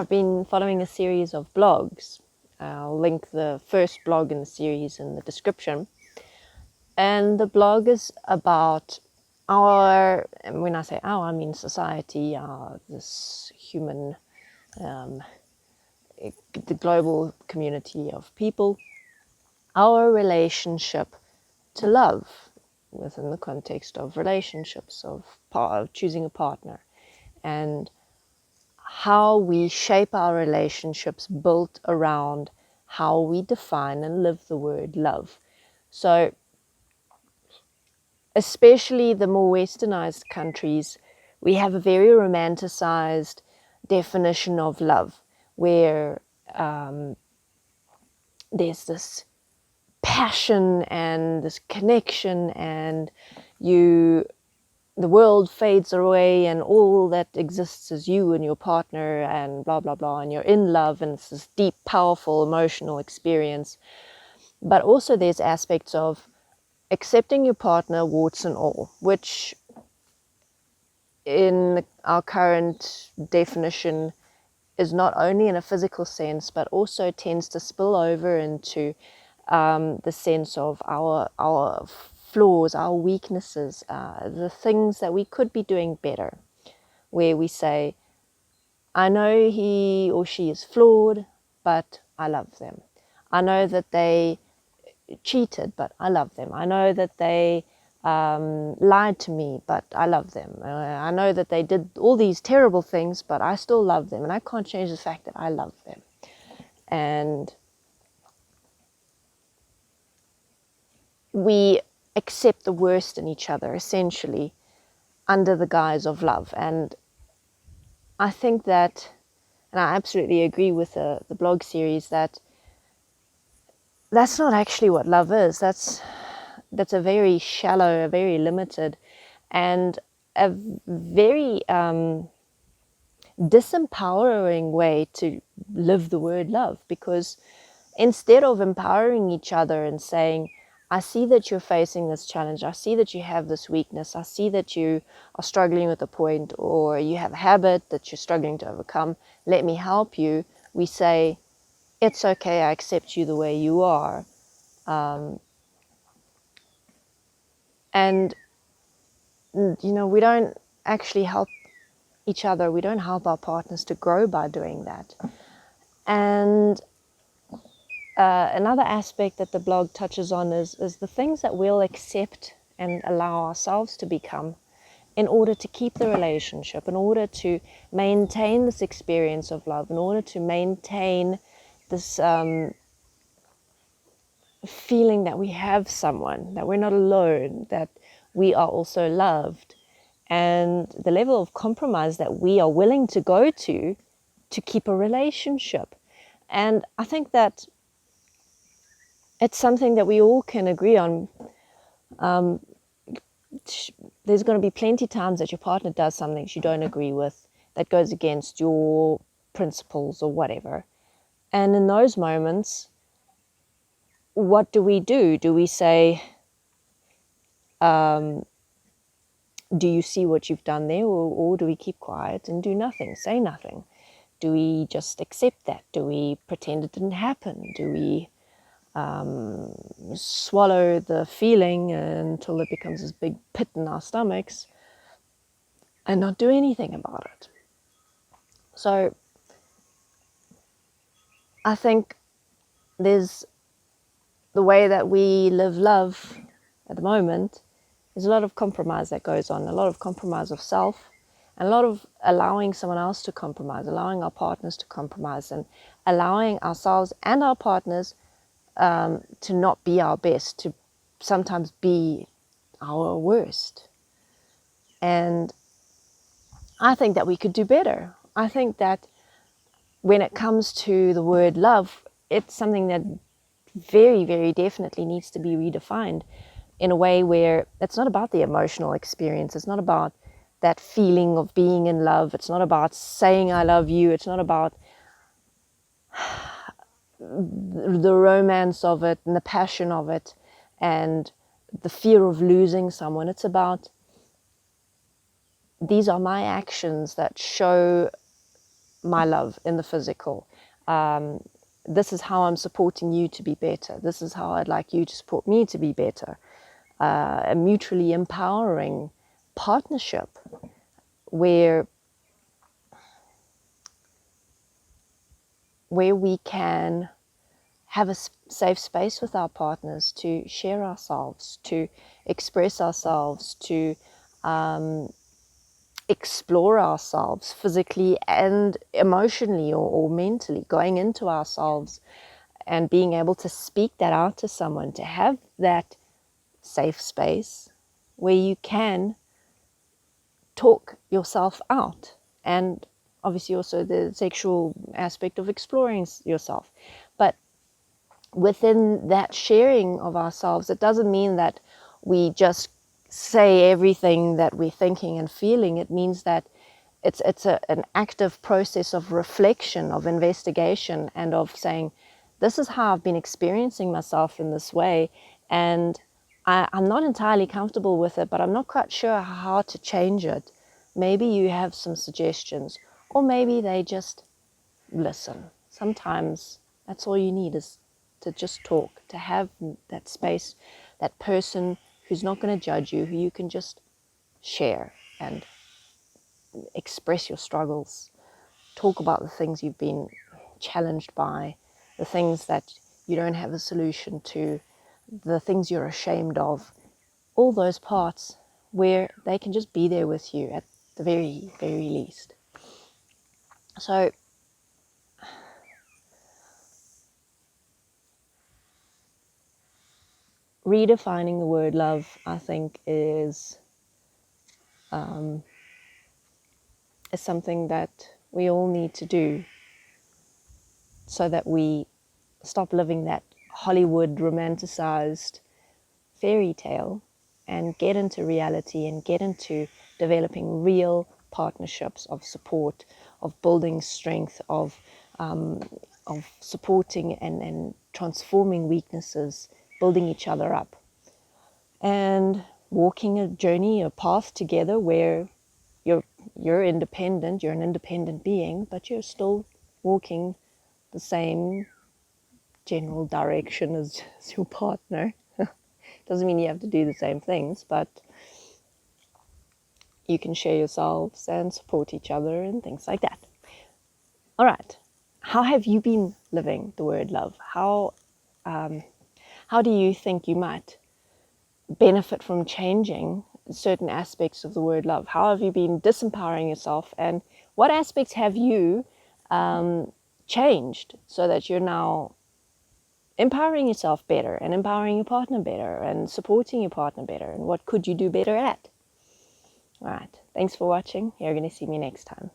I've been following a series of blogs. I'll link the first blog in the series in the description. And the blog is about our, and when I say our, I mean society, this human, the global community of people, our relationship to love within the context of relationships, of choosing a partner, and how we shape our relationships built around how we define and live the word love. So especially the more westernized countries, we have a very romanticized definition of love, where there's this passion and this connection, and the world fades away and all that exists is you and your partner and blah blah blah, and you're in love, and it's this deep, powerful, emotional experience. But also there's aspects of accepting your partner warts and all, which in our current definition is not only in a physical sense, but also tends to spill over into the sense of our flaws, our weaknesses, the things that we could be doing better, where we say, I know he or she is flawed, but I love them. I know that they cheated, but I love them. I know that they lied to me, but I love them. I know that they did all these terrible things, but I still love them, and I can't change the fact that I love them. And we accept the worst in each other, essentially, under the guise of love. And I think that, and I absolutely agree with the blog series, that that's not actually what love is. That's a very shallow, a very limited, and a very disempowering way to live the word love. Because instead of empowering each other and saying, I see that you're facing this challenge, I see that you have this weakness, I see that you are struggling with a point, or you have a habit that you're struggling to overcome, let me help you, we say, it's okay, I accept you the way you are. And we don't actually help each other, we don't help our partners to grow by doing that. And another aspect that the blog touches on is the things that we'll accept and allow ourselves to become in order to keep the relationship, in order to maintain this experience of love, in order to maintain this feeling that we have someone, that we're not alone, that we are also loved, and the level of compromise that we are willing to go to keep a relationship. And I think that it's something that we all can agree on. There's going to be plenty of times that your partner does something you don't agree with, that goes against your principles or whatever. And in those moments, what do we do? Do we say, do you see what you've done there? Or do we keep quiet and do nothing, say nothing? Do we just accept that? Do we pretend it didn't happen? Do we swallow the feeling until it becomes this big pit in our stomachs and not do anything about it? So I think there's the way that we live love at the moment, there's a lot of compromise that goes on, a lot of compromise of self, and a lot of allowing someone else to compromise, allowing our partners to compromise, and allowing ourselves and our partners to not be our best, to sometimes be our worst. And I think that we could do better. I think that when it comes to the word love, it's something that very, very definitely needs to be redefined in a way where it's not about the emotional experience. It's not about that feeling of being in love. It's not about saying I love you. It's not about the romance of it and the passion of it and the fear of losing someone. It's about, these are my actions that show my love in the physical. This is how I'm supporting you to be better. This is how I'd like you to support me to be better. A mutually empowering partnership where we can have a safe space with our partners to share ourselves, to express ourselves, to explore ourselves physically and emotionally or mentally, going into ourselves and being able to speak that out to someone, to have that safe space where you can talk yourself out. And obviously also the sexual aspect of exploring yourself. But within that sharing of ourselves, it doesn't mean that we just say everything that we're thinking and feeling. It means that it's an active process of reflection, of investigation, and of saying, this is how I've been experiencing myself in this way, and I'm not entirely comfortable with it, but I'm not quite sure how to change it. Maybe you have some suggestions, or maybe they just listen. Sometimes that's all you need, is to just talk, to have that space, that person who's not going to judge you, who you can just share and express your struggles, talk about the things you've been challenged by, the things that you don't have a solution to, the things you're ashamed of, all those parts where they can just be there with you at the very, very least. So redefining the word love, I think, is something that we all need to do, so that we stop living that Hollywood romanticized fairy tale and get into reality and get into developing real partnerships of support, of building strength, of supporting and transforming weaknesses, building each other up, and walking a journey, a path together where you're independent, you're an independent being, but you're still walking the same general direction as your partner. Doesn't mean you have to do the same things, but you can share yourselves and support each other and things like that. All right. How have you been living the word love? How do you think you might benefit from changing certain aspects of the word love? How have you been disempowering yourself, and what aspects have you changed so that you're now empowering yourself better and empowering your partner better and supporting your partner better, and what could you do better at? All right, thanks for watching. You're going to see me next time.